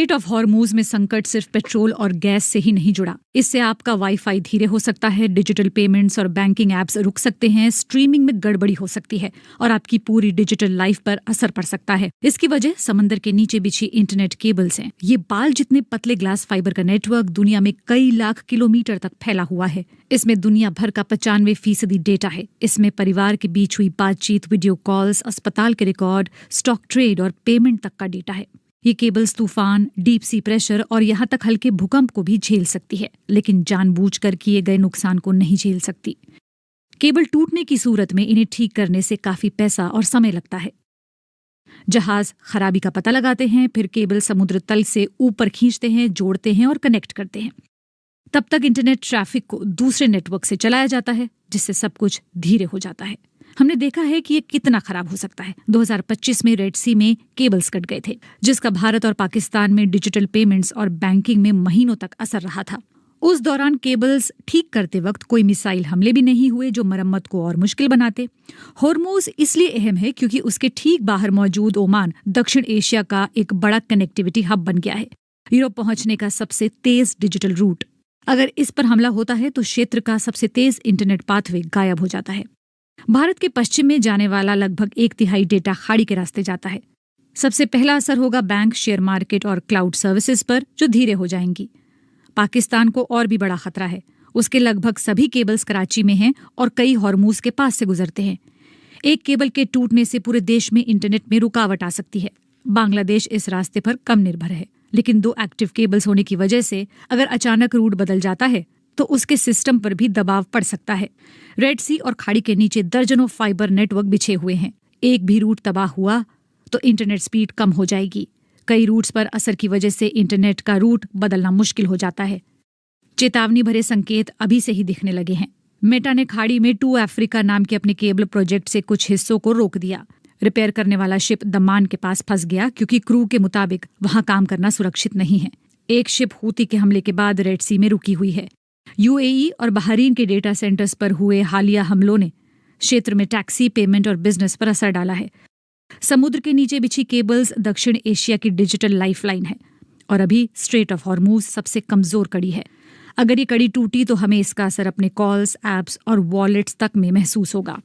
Straight of Hormuz में संकट सिर्फ पेट्रोल और गैस से ही नहीं जुड़ा। इससे आपका वाईफाई धीरे हो सकता है, डिजिटल पेमेंट्स और बैंकिंग एप्स रुक सकते हैं, स्ट्रीमिंग में गड़बड़ी हो सकती है और आपकी पूरी डिजिटल लाइफ पर असर पड़ सकता है। इसकी वजह समंदर के नीचे बिछी इंटरनेट केबल्स हैं। ये बाल जितने पतले ग्लास फाइबर का नेटवर्क दुनिया में कई लाख किलोमीटर तक फैला हुआ है। इसमें दुनिया भर का 95% डेटा है। इसमें परिवार के बीच हुई बातचीत, वीडियो कॉल्स, अस्पताल के रिकॉर्ड, स्टॉक ट्रेड और पेमेंट तक का डेटा है। ये केबल्स तूफान, डीप सी प्रेशर और यहाँ तक हल्के भूकंप को भी झेल सकती है, लेकिन जानबूझकर किए गए नुकसान को नहीं झेल सकती। केबल टूटने की सूरत में इन्हें ठीक करने से काफी पैसा और समय लगता है। जहाज खराबी का पता लगाते हैं, फिर केबल समुद्र तल से ऊपर खींचते हैं, जोड़ते हैं और कनेक्ट करते हैं। तब तक इंटरनेट ट्रैफिक को दूसरे नेटवर्क से चलाया जाता है, जिससे सब कुछ धीरे हो जाता है। हमने देखा है कि ये कितना खराब हो सकता है। 2025 में रेड सी में केबल्स कट गए थे, जिसका भारत और पाकिस्तान में डिजिटल पेमेंट्स और बैंकिंग में महीनों तक असर रहा था। उस दौरान केबल्स ठीक करते वक्त कोई मिसाइल हमले भी नहीं हुए जो मरम्मत को और मुश्किल बनाते। हॉर्मूज इसलिए अहम है क्योंकि उसके ठीक बाहर मौजूद ओमान दक्षिण एशिया का एक बड़ा कनेक्टिविटी हब बन गया है, यूरोप पहुंचने का सबसे तेज डिजिटल रूट। अगर इस पर हमला होता है तो क्षेत्र का सबसे तेज इंटरनेट पाथवे गायब हो जाता है। भारत के पश्चिम में जाने वाला लगभग 1/3 डेटा खाड़ी के रास्ते जाता है। सबसे पहला असर होगा बैंक, शेयर मार्केट और क्लाउड सर्विसेज पर, जो धीरे हो जाएंगी। पाकिस्तान को और भी बड़ा खतरा है। उसके लगभग सभी केबल्स कराची में हैं और कई हॉर्मूज के पास से गुजरते हैं। एक केबल के टूटने से पूरे देश में इंटरनेट में रुकावट आ सकती है। बांग्लादेश इस रास्ते पर कम निर्भर है, लेकिन 2 एक्टिव केबल्स होने की वजह से अगर अचानक रूट बदल जाता है तो उसके सिस्टम पर भी दबाव पड़ सकता है। रेड सी और खाड़ी के नीचे दर्जनों फाइबर नेटवर्क बिछे हुए हैं। एक भी रूट तबाह हुआ तो इंटरनेट स्पीड कम हो जाएगी। कई रूट्स पर असर की वजह से इंटरनेट का रूट बदलना मुश्किल हो जाता है। चेतावनी भरे संकेत अभी से ही दिखने लगे हैं। मेटा ने खाड़ी में 2 अफ्रीका नाम के अपने केबल प्रोजेक्ट से कुछ हिस्सों को रोक दिया। रिपेयर करने वाला शिप दमान के पास फंस गया क्योंकि क्रू के मुताबिक वहां काम करना सुरक्षित नहीं है। एक शिप हूती के हमले के बाद रेड सी में रुकी हुई है। यूएई और बहरीन के डेटा सेंटर्स पर हुए हालिया हमलों ने क्षेत्र में टैक्सी, पेमेंट और बिजनेस पर असर डाला है। समुद्र के नीचे बिछी केबल्स दक्षिण एशिया की डिजिटल लाइफलाइन है और अभी स्ट्रेट ऑफ हॉर्मूज सबसे कमजोर कड़ी है। अगर ये कड़ी टूटी तो हमें इसका असर अपने कॉल्स, एप्स और वॉलेट्स तक में महसूस होगा।